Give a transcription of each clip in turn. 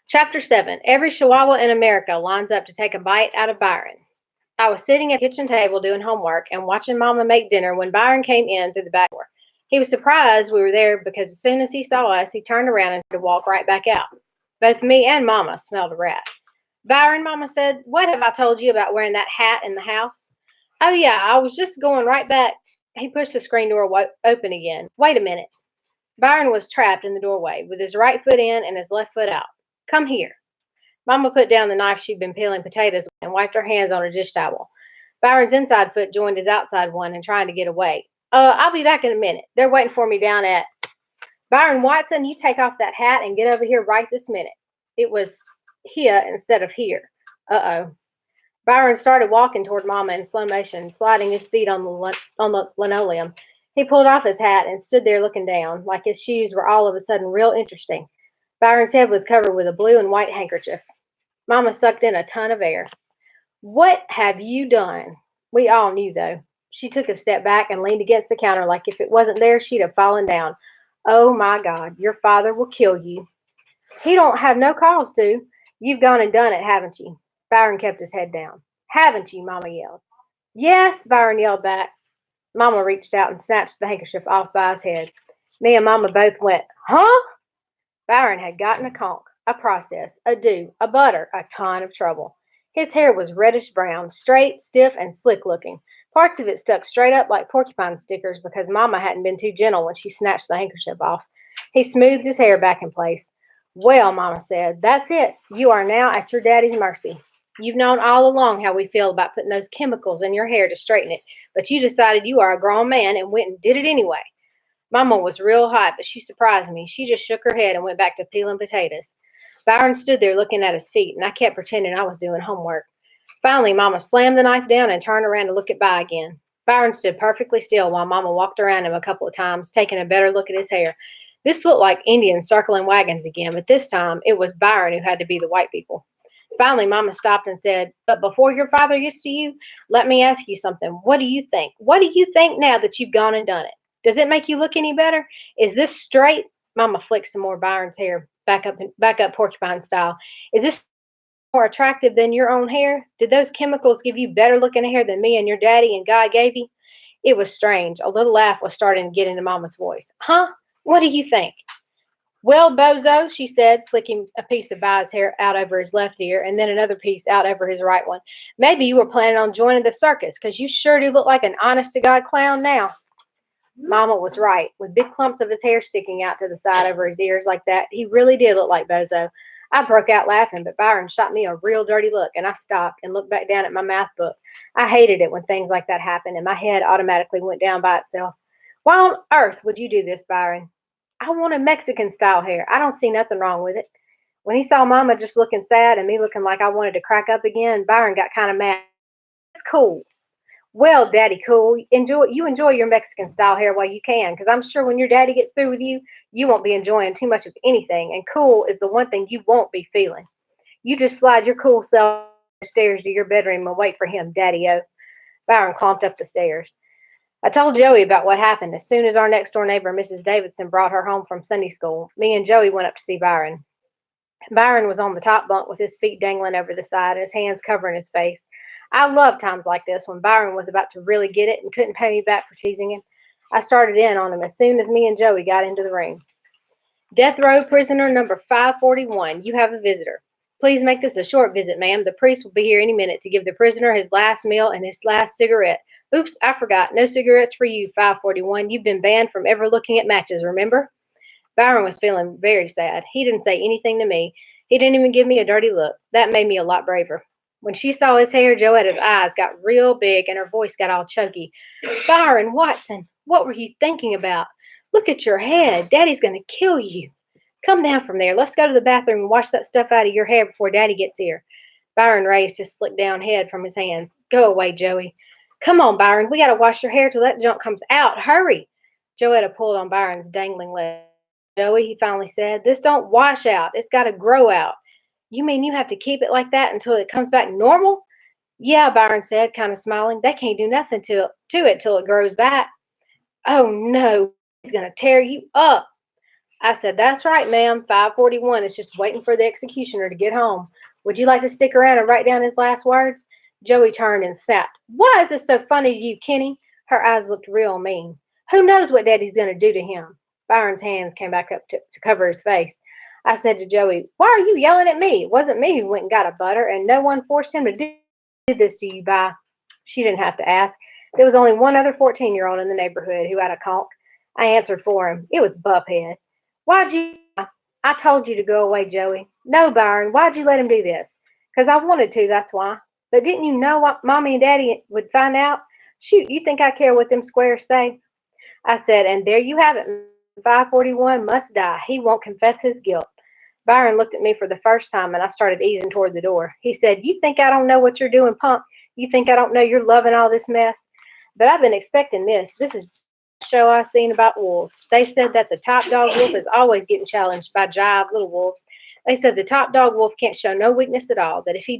Chapter 7. Every Chihuahua in America lines up to take a bite out of Byron. I was sitting at the kitchen table doing homework and watching Mama make dinner when Byron came in through the back door. He was surprised we were there because as soon as he saw us, he turned around and tried to walk right back out. Both me and Mama smelled a rat. Byron, Mama said, what have I told you about wearing that hat in the house? Oh, yeah, I was just going right back. He pushed the screen door open again. Wait a minute. Byron was trapped in the doorway with his right foot in and his left foot out. Come here. Mama put down the knife she'd been peeling potatoes with and wiped her hands on her dish towel. Byron's inside foot joined his outside one and trying to get away. I'll be back in a minute. They're waiting for me down at... Byron Watson, you take off that hat and get over here right this minute. It was here instead of here. Uh-oh. Byron started walking toward Mama in slow motion, sliding his feet on the linoleum. He pulled off his hat and stood there looking down, like his shoes were all of a sudden real interesting. Byron's head was covered with a blue and white handkerchief. Mama sucked in a ton of air. What have you done? We all knew, though. She took a step back and leaned against the counter like if it wasn't there, she'd have fallen down. Oh, my God, your father will kill you. He don't have no cause to. You've gone and done it, haven't you? Byron kept his head down. Haven't you? Mama yelled. Yes, Byron yelled back. Mama reached out and snatched the handkerchief off by his head. Me and Mama both went, huh? Byron had gotten a conk, a process, a do, a butter, a ton of trouble. His hair was reddish brown, straight, stiff, and slick looking. Parts of it stuck straight up like porcupine stickers because Mama hadn't been too gentle when she snatched the handkerchief off. He smoothed his hair back in place. Well, Mama said, that's it. You are now at your daddy's mercy. You've known all along how we feel about putting those chemicals in your hair to straighten it, but you decided you are a grown man and went and did it anyway. Mama was real hot, but she surprised me. She just shook her head and went back to peeling potatoes. Byron stood there looking at his feet, and I kept pretending I was doing homework. Finally, Mama slammed the knife down and turned around to look at By again. Byron stood perfectly still while Mama walked around him a couple of times, taking a better look at his hair. This looked like Indians circling wagons again, but this time it was Byron who had to be the white people. Finally, Mama stopped and said, but before your father gets to you, let me ask you something. What do you think? What do you think now that you've gone and done it? Does it make you look any better? Is this straight? Mama flicked some more Byron's hair back up porcupine style. Is this more attractive than your own hair? Did those chemicals give you better looking hair than me and your daddy and God gave you? It was strange. A little laugh was starting to get into Mama's voice. Huh? What do you think? Well, bozo, she said, flicking a piece of By's hair out over his left ear and then another piece out over his right one. Maybe you were planning on joining the circus because you sure do look like an honest-to-God clown now. Mama was right. With big clumps of his hair sticking out to the side over his ears like that, he really did look like Bozo. I broke out laughing, but Byron shot me a real dirty look, and I stopped and looked back down at my math book. I hated it when things like that happened, and my head automatically went down by itself. Why on earth would you do this, Byron? I wanted Mexican-style hair. I don't see nothing wrong with it. When he saw Mama just looking sad and me looking like I wanted to crack up again, Byron got kind of mad. It's cool. Well, Daddy cool, enjoy your Mexican-style hair while you can, because I'm sure when your daddy gets through with you, you won't be enjoying too much of anything, and cool is the one thing you won't be feeling. You just slide your cool self upstairs to your bedroom and wait for him, Daddy-o. Byron clumped up the stairs. I told Joey about what happened as soon as our next-door neighbor, Mrs. Davidson, brought her home from Sunday school. Me and Joey went up to see Byron. Byron was on the top bunk with his feet dangling over the side and his hands covering his face. I loved times like this when Byron was about to really get it and couldn't pay me back for teasing him. I started in on him as soon as me and Joey got into the room. Death row prisoner number 541, you have a visitor. Please make this a short visit, ma'am. The priest will be here any minute to give the prisoner his last meal and his last cigarette. Oops, I forgot. No cigarettes for you, 541. You've been banned from ever looking at matches, remember? Byron was feeling very sad. He didn't say anything to me. He didn't even give me a dirty look. That made me a lot braver. When she saw his hair, Joetta's eyes got real big and her voice got all choky. Byron Watson, what were you thinking about? Look at your head. Daddy's going to kill you. Come down from there. Let's go to the bathroom and wash that stuff out of your hair before Daddy gets here. Byron raised his slick down head from his hands. Go away, Joey. Come on, Byron. We got to wash your hair till that junk comes out. Hurry. Joetta pulled on Byron's dangling leg. Joey, he finally said, this don't wash out. It's got to grow out. You mean you have to keep it like that until it comes back normal? Yeah, Byron said, kind of smiling. They can't do nothing to it till it grows back. Oh, no. He's going to tear you up. I said, "That's right, ma'am. 541 is just waiting for the executioner to get home. Would you like to stick around and write down his last words?" Joey turned and snapped, "Why is this so funny to you, Kenny?" Her eyes looked real mean. "Who knows what Daddy's going to do to him?" Byron's hands came back up to cover his face. I said to Joey, "Why are you yelling at me? It wasn't me who went and got a butter, and no one forced him to do this to you by—" She didn't have to ask. There was only one other 14-year-old in the neighborhood who had a conk. I answered for him. It was Buffhead. "Why'd you—" "I told you to go away, Joey." "No, Byron, why'd you let him do this?" "'Cause I wanted to, that's why." "But didn't you know what Mommy and Daddy would find out?" "Shoot, you think I care what them squares say?" I said, "And there you have it. 541 must die. He won't confess his guilt." Byron looked at me for the first time, and I started easing toward the door. He said, "You think I don't know what you're doing, punk? You think I don't know you're loving all this mess? But I've been expecting this. This is the show I've seen about wolves. They said that the top dog wolf is always getting challenged by jive little wolves. They said the top dog wolf can't show no weakness at all. That if he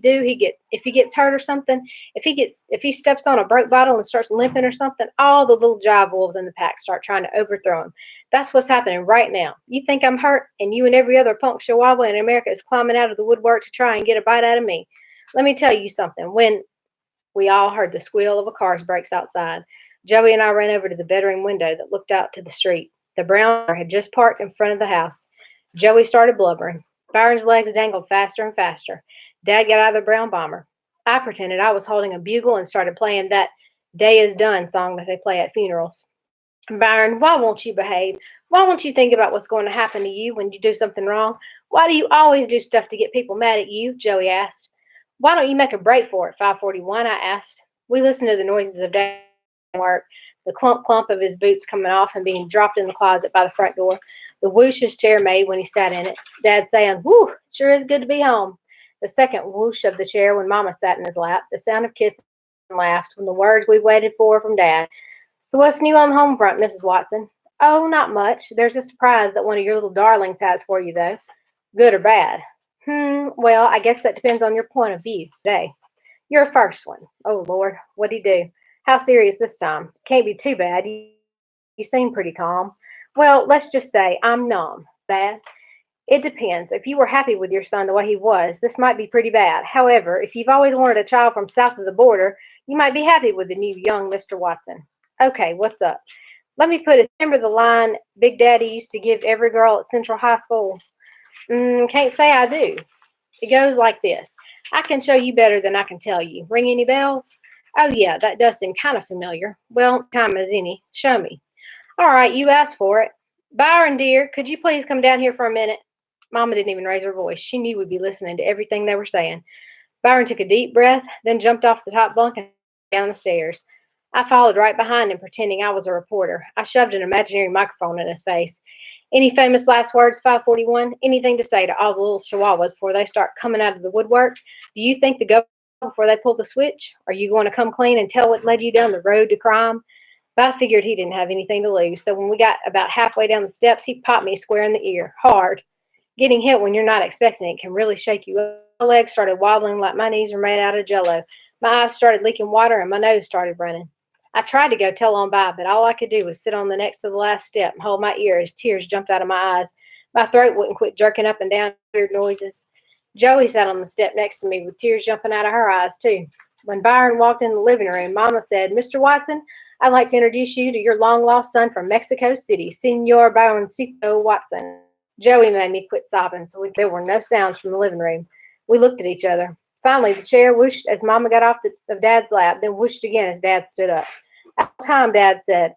gets hurt or something, if he steps on a broke bottle and starts limping or something, all the little jive wolves in the pack start trying to overthrow him. That's what's happening right now. You think I'm hurt, and you and every other punk chihuahua in America is climbing out of the woodwork to try and get a bite out of me. Let me tell you something. When—" We all heard the squeal of a car's brakes outside. Joey and I ran over to the bedroom window that looked out to the street. The brown car had just parked in front of the house. Joey started blubbering. Byron's legs dangled faster and faster. Dad got out of the brown bomber. I pretended I was holding a bugle and started playing that "Day is Done" song that they play at funerals. "Byron, why won't you behave? Why won't you think about what's going to happen to you when you do something wrong? Why do you always do stuff to get people mad at you?" Joey asked. "Why don't you make a break for it, 541?" I asked. We listened to the noises of Dad's work, the clump clump of his boots coming off and being dropped in the closet by the front door, the whoosh his chair made when he sat in it, Dad saying, "Whew, sure is good to be home," the second whoosh of the chair when Mama sat in his lap, the sound of kisses and laughs when the words we waited for from Dad. "So what's new on the home front, Mrs. Watson?" "Oh, not much. There's a surprise that one of your little darlings has for you, though." "Good or bad?" Well, I guess that depends on your point of view today." "Your first one." "Oh, Lord, what'd he do? How serious this time? Can't be too bad. You seem pretty calm." "Well, let's just say I'm numb." "Bad?" "It depends. If you were happy with your son the way he was, this might be pretty bad. However, if you've always wanted a child from south of the border, you might be happy with the new young Mr. Watson." "Okay, what's up?" "Let me put it. Remember the line Big Daddy used to give every girl at Central High School?" Can't say I do. It goes like this. I can show you better than I can tell you. Ring any bells?" "Oh, yeah, that does seem kind of familiar." "Well, time as any. Show me." "All right, you asked for it. Byron, dear, could you please come down here for a minute?" Mama didn't even raise her voice. She knew we'd be listening to everything they were saying. Byron took a deep breath, then jumped off the top bunk and down the stairs. I followed right behind him, pretending I was a reporter. I shoved an imaginary microphone in his face. "Any famous last words, 541? Anything to say to all the little chihuahuas before they start coming out of the woodwork? Do you think the go before they pull the switch? Are you going to come clean and tell what led you down the road to crime?" But I figured he didn't have anything to lose, so when we got about halfway down the steps, he popped me square in the ear, hard. Getting hit when you're not expecting it can really shake you up. My legs started wobbling like my knees were made out of jello. My eyes started leaking water and my nose started running. I tried to go tell on by, but all I could do was sit on the next to the last step and hold my ear as tears jumped out of my eyes. My throat wouldn't quit jerking up and down weird noises. Joey sat on the step next to me with tears jumping out of her eyes, too. When Byron walked in the living room, Mama said, "Mr. Watson, I'd like to introduce you to your long-lost son from Mexico City, Senor Byroncito Watson." Joey made me quit sobbing, so there were no sounds from the living room. We looked at each other. Finally, the chair whooshed as Mama got off of Dad's lap, then whooshed again as Dad stood up. At the time, Dad said,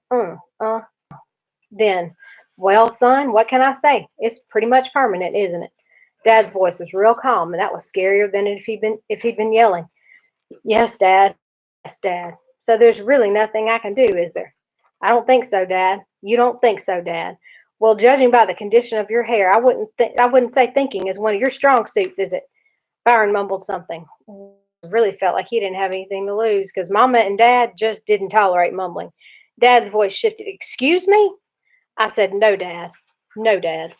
Then, "Well, son, what can I say? It's pretty much permanent, isn't it?" Dad's voice was real calm, and that was scarier than if he'd been yelling. "Yes, Dad. Yes, Dad. So there's really nothing I can do, is there?" "I don't think so, Dad." "You don't think so, Dad? Well, judging by the condition of your hair, I wouldn't say thinking is one of your strong suits, is it?" Byron mumbled something. Really felt like he didn't have anything to lose, because Mama and Dad just didn't tolerate mumbling. Dad's voice shifted. "Excuse me?" I said, "No, Dad. No, Dad."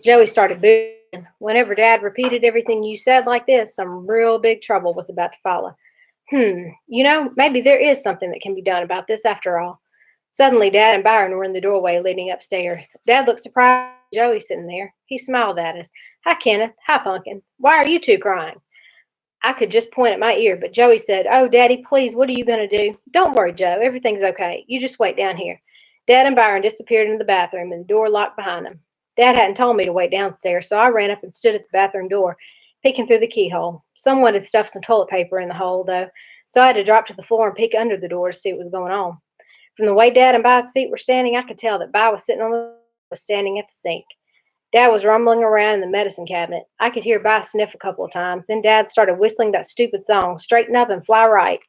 Joey started booing. Whenever Dad repeated everything you said like this, some real big trouble was about to follow. Maybe there is something that can be done about this after all." Suddenly, Dad and Byron were in the doorway leading upstairs. Dad looked surprised at Joey sitting there. He smiled at us. Hi, Kenneth. Hi, Pumpkin. Why are you two crying? I could just point at my ear, but Joey said, Oh, Daddy, please, what are you going to do? Don't worry, Joe. Everything's okay. You just wait down here. Dad and Byron disappeared into the bathroom and the door locked behind them. Dad hadn't told me to wait downstairs, so I ran up and stood at the bathroom door, peeking through the keyhole. Someone had stuffed some toilet paper in the hole, though, so I had to drop to the floor and peek under the door to see what was going on. From the way Dad and By's feet were standing, I could tell that By was sitting on the was standing at the sink. Dad was rumbling around in the medicine cabinet. I could hear By sniff a couple of times. Then Dad started whistling that stupid song, Straighten Up and Fly Right.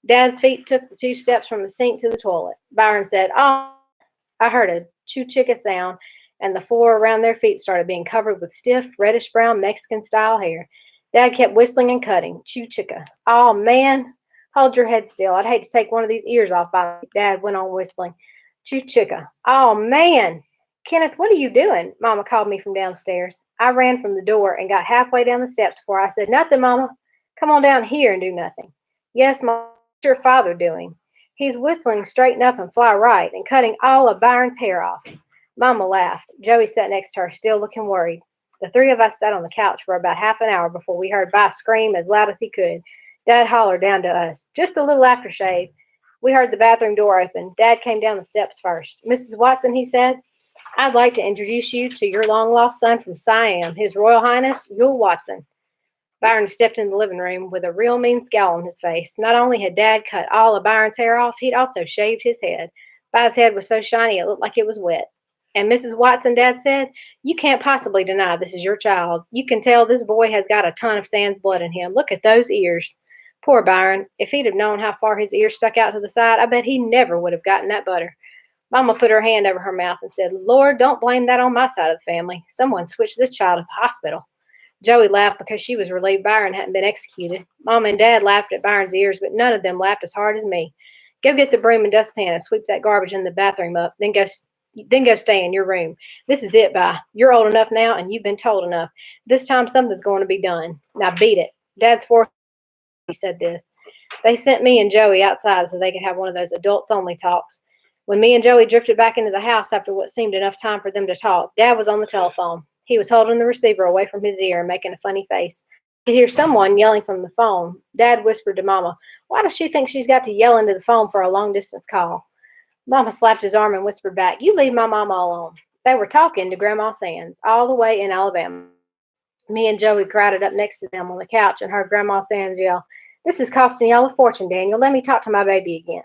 Dad's feet took the 2 steps from the sink to the toilet. Byron said, Oh, I heard a choo-chicka sound, and the floor around their feet started being covered with stiff, reddish-brown Mexican-style hair. Dad kept whistling and cutting. Choo-chicka. Oh, man. Hold your head still. I'd hate to take one of these ears off by Dad went on whistling. Choo-chicka. Oh, man. Kenneth, what are you doing? Mama called me from downstairs. I ran from the door and got halfway down the steps before I said, Nothing, Mama. Come on down here and do nothing. Yes, Mama, what's your father doing? He's whistling Straighten Up and Fly Right and cutting all of Byron's hair off. Mama laughed. Joey sat next to her, still looking worried. The three of us sat on the couch for about half an hour before we heard By scream as loud as he could. Dad hollered down to us, Just a little aftershave. We heard the bathroom door open. Dad came down the steps first. Mrs. Watson, he said, I'd like to introduce you to your long-lost son from Siam, His Royal Highness, Yule Watson. Byron stepped in the living room with a real mean scowl on his face. Not only had Dad cut all of Byron's hair off, he'd also shaved his head. By's head was so shiny it looked like it was wet. And Mrs. Watson, Dad said, You can't possibly deny this is your child. You can tell this boy has got a ton of Sans blood in him. Look at those ears. Poor Byron. If he'd have known how far his ears stuck out to the side, I bet he never would have gotten that butter. Mama put her hand over her mouth and said, Lord, don't blame that on my side of the family. Someone switched this child at the hospital. Joey laughed because she was relieved Byron hadn't been executed. Mama and Dad laughed at Byron's ears, but none of them laughed as hard as me. Go get the broom and dustpan and sweep that garbage in the bathroom up. Then go stay in your room. This is it, By. You're old enough now, and you've been told enough. This time something's going to be done. Now beat it. Dad's forehead said this. They sent me and Joey outside so they could have one of those adults-only talks. When me and Joey drifted back into the house after what seemed enough time for them to talk, Dad was on the telephone. He was holding the receiver away from his ear and making a funny face. I could hear someone yelling from the phone. Dad whispered to Mama, Why does she think she's got to yell into the phone for a long-distance call? Mama slapped his arm and whispered back, You leave my mama alone. They were talking to Grandma Sands, all the way in Alabama. Me and Joey crowded up next to them on the couch and heard Grandma Sands yell, This is costing y'all a fortune, Daniel. Let me talk to my baby again.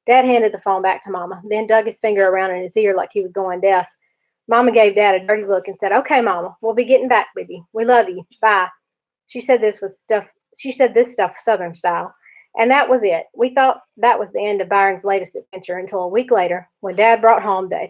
Dad handed the phone back to Mama, then dug his finger around in his ear like he was going deaf. Mama gave Dad a dirty look and said, Okay, Mama, we'll be getting back, baby. We love you. Bye. She said this stuff Southern style. And that was it. We thought that was the end of Byron's latest adventure until a week later when Dad brought home the